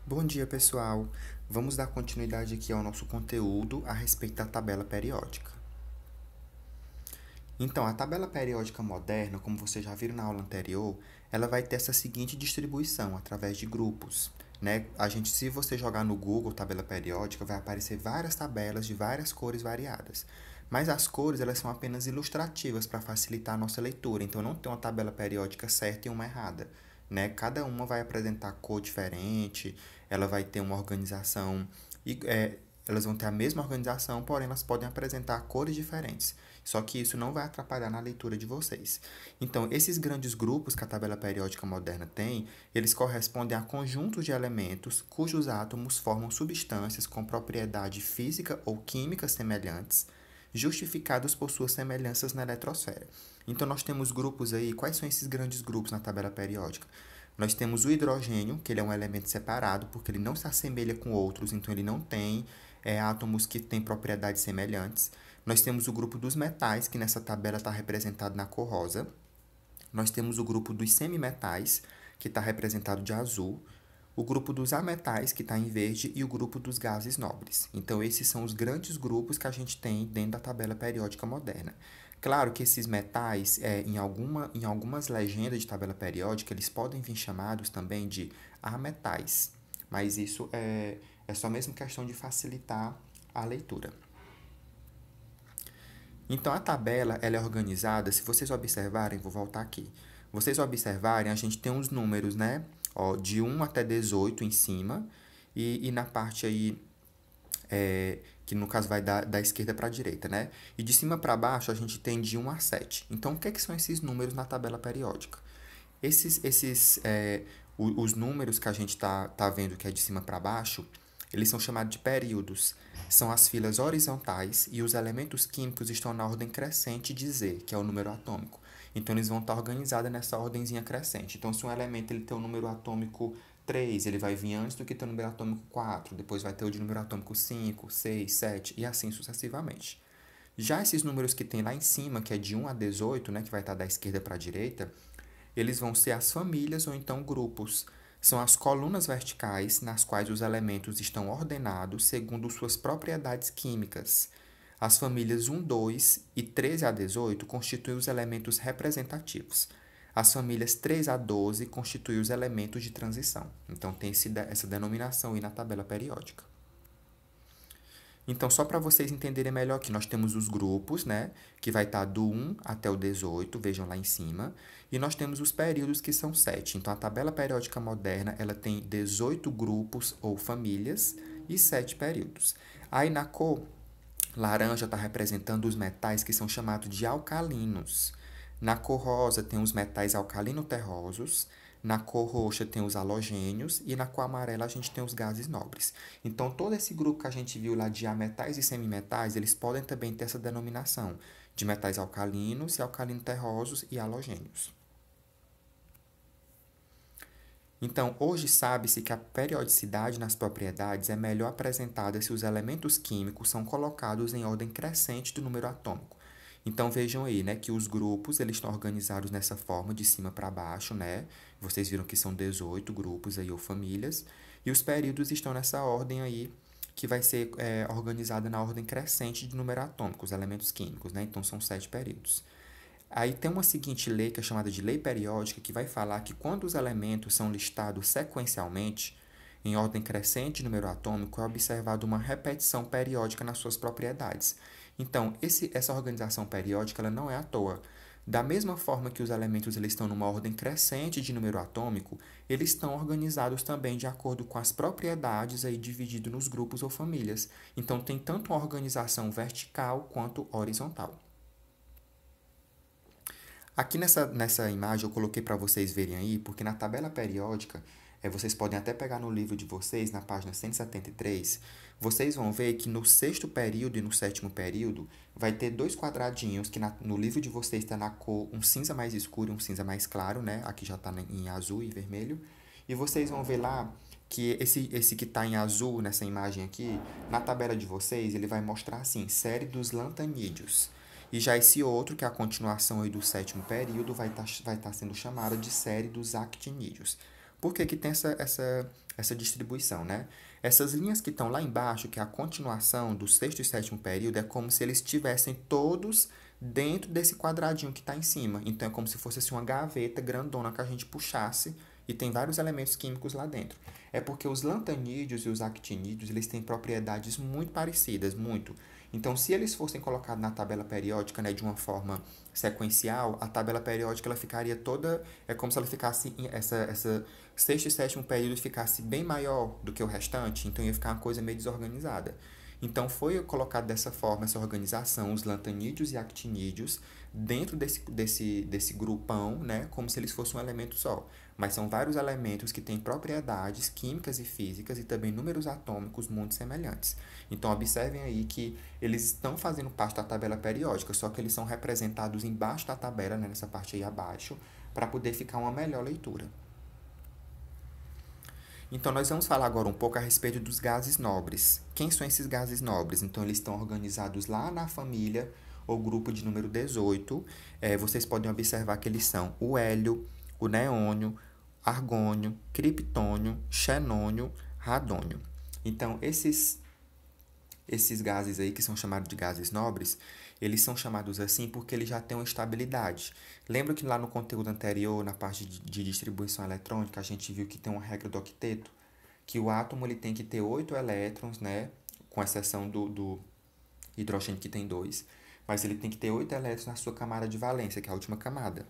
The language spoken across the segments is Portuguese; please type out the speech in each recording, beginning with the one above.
Bom dia, pessoal! Vamos dar continuidade aqui ao nosso conteúdo a respeito da tabela periódica. Então, a tabela periódica moderna, como vocês já viram na aula anterior, ela vai ter essa seguinte distribuição através de grupos, né? Se você jogar no Google tabela periódica, vai aparecer várias tabelas de várias cores variadas. Mas as cores, elas são apenas ilustrativas para facilitar a nossa leitura, então não tem uma tabela periódica certa e uma errada, né? Cada uma vai apresentar cor diferente, ela vai ter uma organização, e, elas vão ter a mesma organização, porém elas podem apresentar cores diferentes. Só que isso não vai atrapalhar na leitura de vocês. Então, esses grandes grupos que a tabela periódica moderna tem, eles correspondem a conjuntos de elementos cujos átomos formam substâncias com propriedade física ou química semelhantes, justificados por suas semelhanças na eletrosfera. Então, nós temos grupos aí. Quais são esses grandes grupos na tabela periódica? Nós temos o hidrogênio, que ele é um elemento separado, porque ele não se assemelha com outros, então ele não tem átomos que têm propriedades semelhantes. Nós temos o grupo dos metais, que nessa tabela está representado na cor rosa. Nós temos o grupo dos semimetais, que está representado de azul. O grupo dos ametais, que está em verde, e o grupo dos gases nobres. Então, esses são os grandes grupos que a gente tem dentro da tabela periódica moderna. Claro que esses metais, em algumas legendas de tabela periódica, eles podem vir chamados também de ametais, mas isso é só mesmo questão de facilitar a leitura. Então, a tabela ela é organizada, se vocês observarem, vou voltar aqui. Vocês observarem, a gente tem uns números, né? Ó, de 1 até 18 em cima, e na parte aí, que no caso vai da esquerda para a direita, né? E de cima para baixo, a gente tem de 1 a 7. Então, o que são esses números na tabela periódica? Os números que a gente tá vendo que é de cima para baixo, eles são chamados de períodos. São as filas horizontais e os elementos químicos estão na ordem crescente de Z, que é o número atômico. Então, eles vão estar organizados nessa ordenzinha crescente. Então, se um elemento ele tem o número atômico 3, ele vai vir antes do que ter o número atômico 4, depois vai ter o de número atômico 5, 6, 7 e assim sucessivamente. Já esses números que tem lá em cima, que é de 1 a 18, né, que vai estar da esquerda para a direita, eles vão ser as famílias ou então grupos. São as colunas verticais nas quais os elementos estão ordenados segundo suas propriedades químicas. As famílias 1, 2 e 13 a 18 constituem os elementos representativos. As famílias 3 a 12 constituem os elementos de transição. Então, tem essa denominação aí na tabela periódica. Então, só para vocês entenderem melhor aqui, nós temos os grupos, né? Que vai estar do 1 até o 18, vejam lá em cima. E nós temos os períodos, que são 7. Então, a tabela periódica moderna, ela tem 18 grupos ou famílias e 7 períodos. Aí, na cor laranja, está representando os metais que são chamados de alcalinos. Na cor rosa, tem os metais alcalino-terrosos. Na cor roxa tem os halogênios e na cor amarela a gente tem os gases nobres. Então, todo esse grupo que a gente viu lá de ametais e semimetais, eles podem também ter essa denominação de metais alcalinos e alcalino-terrosos e halogênios. Então, hoje sabe-se que a periodicidade nas propriedades é melhor apresentada se os elementos químicos são colocados em ordem crescente do número atômico. Então, vejam aí, né, que os grupos eles estão organizados nessa forma, de cima para baixo, né? Vocês viram que são 18 grupos aí, ou famílias. E os períodos estão nessa ordem aí, que vai ser organizada na ordem crescente de número atômico, os elementos químicos, né? Então, são 7 períodos. Aí tem uma seguinte lei, que é chamada de lei periódica, que vai falar que quando os elementos são listados sequencialmente, em ordem crescente de número atômico, é observada uma repetição periódica nas suas propriedades. Então, essa organização periódica ela não é à toa. Da mesma forma que os elementos eles estão numa ordem crescente de número atômico, eles estão organizados também de acordo com as propriedades aí dividido nos grupos ou famílias. Então, tem tanto uma organização vertical quanto horizontal. Aqui nessa imagem eu coloquei para vocês verem aí, porque na tabela periódica, vocês podem até pegar no livro de vocês, na página 173, vocês vão ver que no sexto período e no sétimo período vai ter dois quadradinhos, que no livro de vocês está na cor um cinza mais escuro e um cinza mais claro, né? Aqui já está em azul e vermelho. E vocês vão ver lá que esse que está em azul nessa imagem aqui, na tabela de vocês, ele vai mostrar assim, série dos lantanídeos. E já esse outro, que é a continuação aí do sétimo período, vai tá sendo chamada de série dos actinídeos. Por que que tem essa distribuição, né? Essas linhas que estão lá embaixo, que é a continuação do sexto e sétimo período, é como se eles estivessem todos dentro desse quadradinho que está em cima. Então, é como se fosse assim, uma gaveta grandona que a gente puxasse e tem vários elementos químicos lá dentro. É porque os lantanídeos e os actinídeos, eles têm propriedades muito parecidas, muito. Então, se eles fossem colocados na tabela periódica, né, de uma forma sequencial, a tabela periódica ela ficaria toda, é como se ela ficasse, essa sexto e sétimo período ficasse bem maior do que o restante, então ia ficar uma coisa meio desorganizada. Então, foi colocado dessa forma essa organização, os lantanídeos e actinídeos, dentro desse grupão, né, como se eles fossem um elemento só. Mas são vários elementos que têm propriedades químicas e físicas e também números atômicos muito semelhantes. Então, observem aí que eles estão fazendo parte da tabela periódica, só que eles são representados embaixo da tabela, né, nessa parte aí abaixo, para poder ficar uma melhor leitura. Então, nós vamos falar agora um pouco a respeito dos gases nobres. Quem são esses gases nobres? Então, eles estão organizados lá na família ou grupo de número 18. Vocês podem observar que eles são o hélio, o neônio, argônio, criptônio, xenônio, radônio. Então, esses gases aí, que são chamados de gases nobres, eles são chamados assim porque eles já têm uma estabilidade. Lembra que lá no conteúdo anterior, na parte de distribuição eletrônica, a gente viu que tem uma regra do octeto, que o átomo ele tem que ter 8 elétrons, né? Com exceção do hidrogênio que tem 2, mas ele tem que ter 8 elétrons na sua camada de valência, que é a última camada,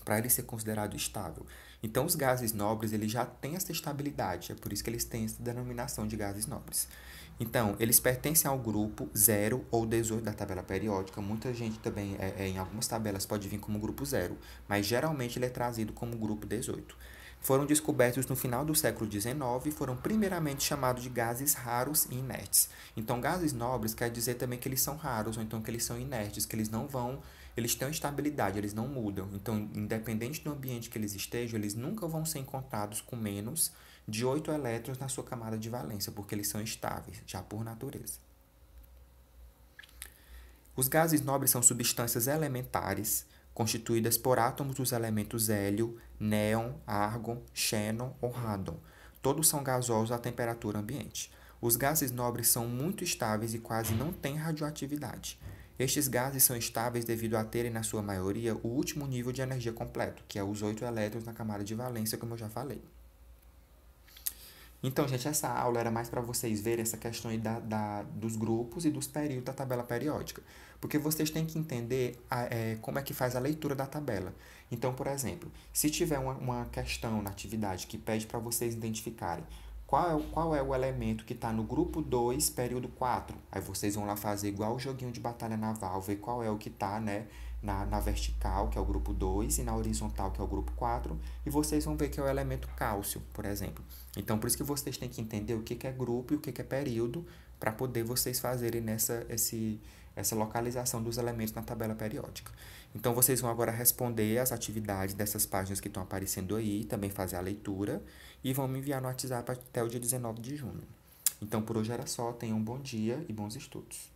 para ele ser considerado estável. Então, os gases nobres eles já têm essa estabilidade, é por isso que eles têm essa denominação de gases nobres. Então, eles pertencem ao grupo 0 ou 18 da tabela periódica. Muita gente também, em algumas tabelas, pode vir como grupo 0, mas geralmente ele é trazido como grupo 18. Foram descobertos no final do século XIX e foram primeiramente chamados de gases raros e inertes. Então, gases nobres quer dizer também que eles são raros, ou então que eles são inertes, que eles não vão, eles têm estabilidade, eles não mudam. Então, independente do ambiente que eles estejam, eles nunca vão ser encontrados com menos de 8 elétrons na sua camada de valência, porque eles são estáveis, já por natureza. Os gases nobres são substâncias elementares constituídas por átomos dos elementos hélio, néon, argon, xênon ou radon. Todos são gasosos à temperatura ambiente. Os gases nobres são muito estáveis e quase não têm radioatividade. Estes gases são estáveis devido a terem, na sua maioria, o último nível de energia completo, que é os 8 elétrons na camada de valência, como eu já falei. Então, gente, essa aula era mais para vocês verem essa questão aí dos grupos e dos períodos da tabela periódica. Porque vocês têm que entender como é que faz a leitura da tabela. Então, por exemplo, se tiver uma questão na atividade que pede para vocês identificarem qual é o elemento que está no grupo 2, período 4, aí vocês vão lá fazer igual o joguinho de batalha naval, ver qual é o que está, né, na vertical, que é o grupo 2, e na horizontal, que é o grupo 4, e vocês vão ver que é o elemento cálcio, por exemplo. Então, por isso que vocês têm que entender o que é grupo e o que é período, para poder vocês fazerem essa localização dos elementos na tabela periódica. Então, vocês vão agora responder as atividades dessas páginas que estão aparecendo aí, também fazer a leitura, e vão me enviar no WhatsApp até o dia 19 de junho. Então, por hoje era só. Tenham um bom dia e bons estudos.